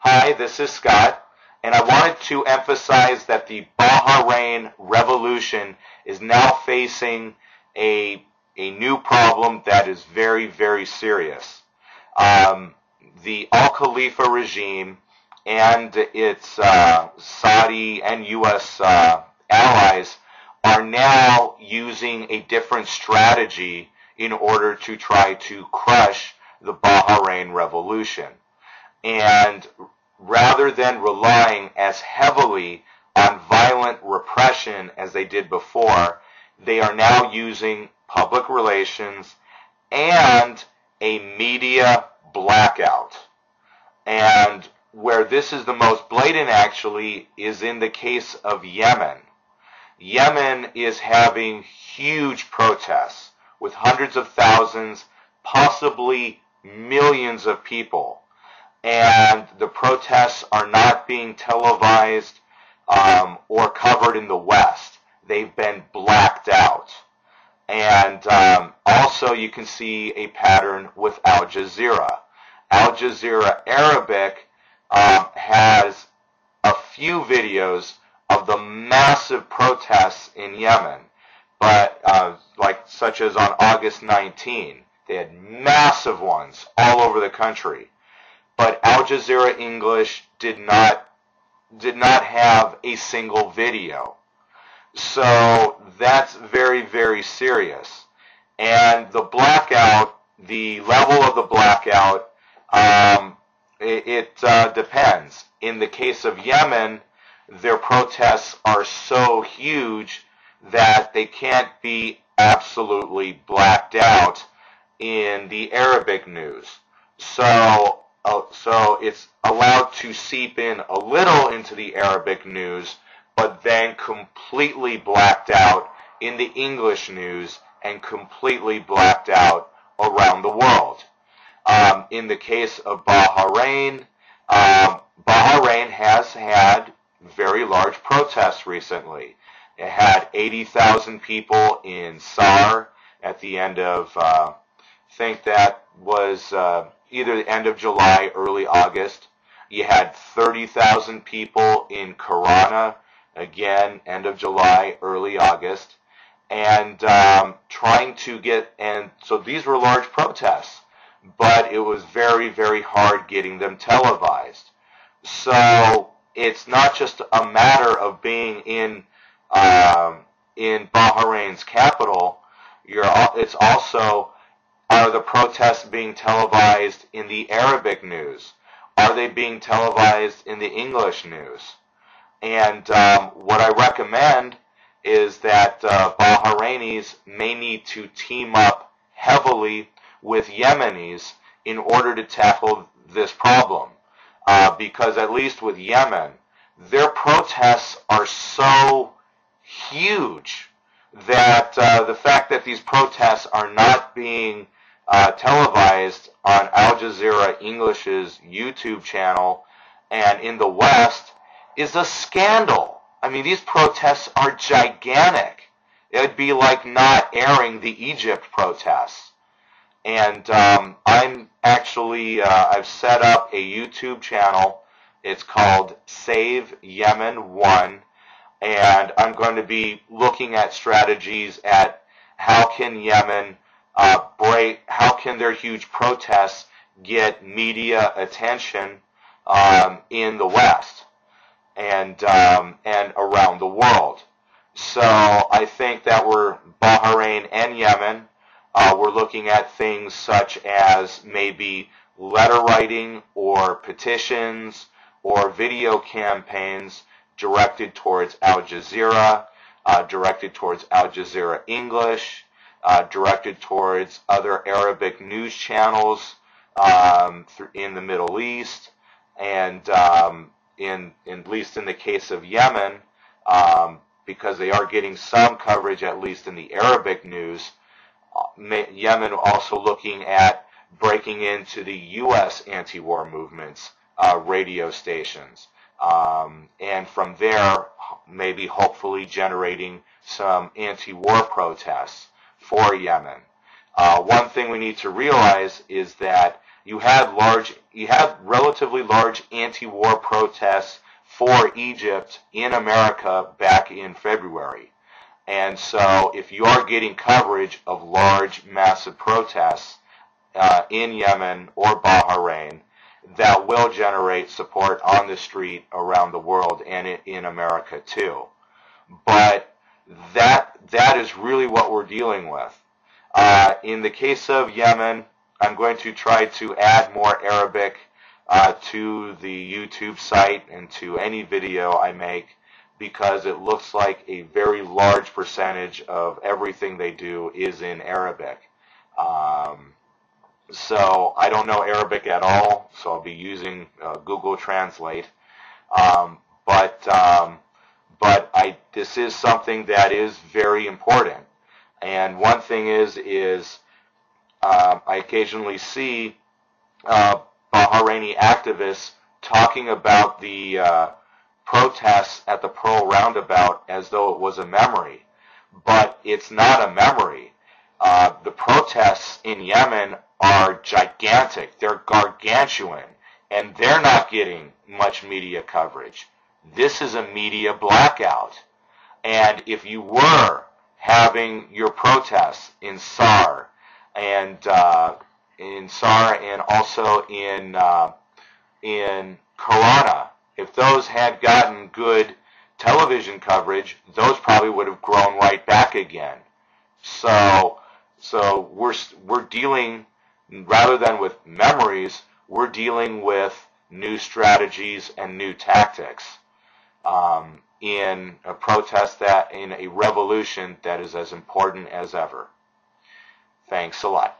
Hi, this is Scott, and I wanted to emphasize that the Bahrain revolution is now facing a new problem that is very, very serious. The Al Khalifa regime and its Saudi and U.S. Allies are now using a different strategy in order to try to crush the Bahrain revolution. And rather than relying as heavily on violent repression as they did before, they are now using public relations and a media blackout. And where this is the most blatant, actually, is in the case of Yemen. Yemen is having huge protests with hundreds of thousands, possibly millions of people. And the protests are not being televised or covered in the West. They've been blacked out. And also you can see a pattern with Al Jazeera. Al Jazeera Arabic has a few videos of the massive protests in Yemen, but such as on August 19. They had massive ones all over the country. But Al Jazeera English did not have a single video. So that's very, very serious. And the blackout, the level of the blackout, it depends. In the case of Yemen, their protests are so huge that they can't be absolutely blacked out in the Arabic news. So it's allowed to seep in a little into the Arabic news, but then completely blacked out in the English news and completely blacked out around the world. In the case of Bahrain, Bahrain has had very large protests recently. It had 80,000 people in SAR at the end of, I think that was either the end of July, early August. You had 30,000 people in Qanat, again, end of July, early August. And trying to get, and so these were large protests, but it was very, very hard getting them televised. So it's not just a matter of being in Bahrain's capital. It's also, are the protests being televised in the Arabic news? Are they being televised in the English news? And what I recommend is that Bahrainis may need to team up heavily with Yemenis in order to tackle this problem. Because at least with Yemen, their protests are so huge that the fact that these protests are not being televised on Al Jazeera English's YouTube channel and in the West is a scandal. I mean, these protests are gigantic. It would be like not airing the Egypt protests. And I'm actually, I've set up a YouTube channel. It's called Save Yemen 1. And I'm going to be looking at strategies at how can Yemen how can their huge protests get media attention in the West and around the world. So I think that we're Bahrain and Yemen. We're looking at things such as maybe letter writing or petitions or video campaigns directed towards Al Jazeera, directed towards Al Jazeera English, directed towards other Arabic news channels in the Middle East, and at least in the case of Yemen, because they are getting some coverage, at least in the Arabic news. Yemen also looking at breaking into the U.S. anti-war movement's radio stations, and from there maybe hopefully generating some anti-war protests for Yemen. One thing we need to realize is that you had relatively large anti-war protests for Egypt in America back in February. And so if you are getting coverage of large, massive protests in Yemen or Bahrain, that will generate support on the street around the world and in America too. But that is really what we're dealing with. In the case of Yemen, I'm going to try to add more Arabic to the YouTube site and to any video I make, because it looks like a very large percentage of everything they do is in Arabic. So I don't know Arabic at all, so I'll be using Google Translate. But this is something that is very important. And one thing is I occasionally see Bahraini activists talking about the protests at the Pearl Roundabout as though it was a memory. But it's not a memory. The protests in Yemen are gigantic. They're gargantuan. And they're not getting much media coverage. This is a media blackout. And if you were having your protests in SAR and also in Corona, if those had gotten good television coverage, those probably would have grown right back again. So we're dealing, rather than with memories, we're dealing with new strategies and new tactics in a protest in a revolution that is as important as ever. Thanks a lot.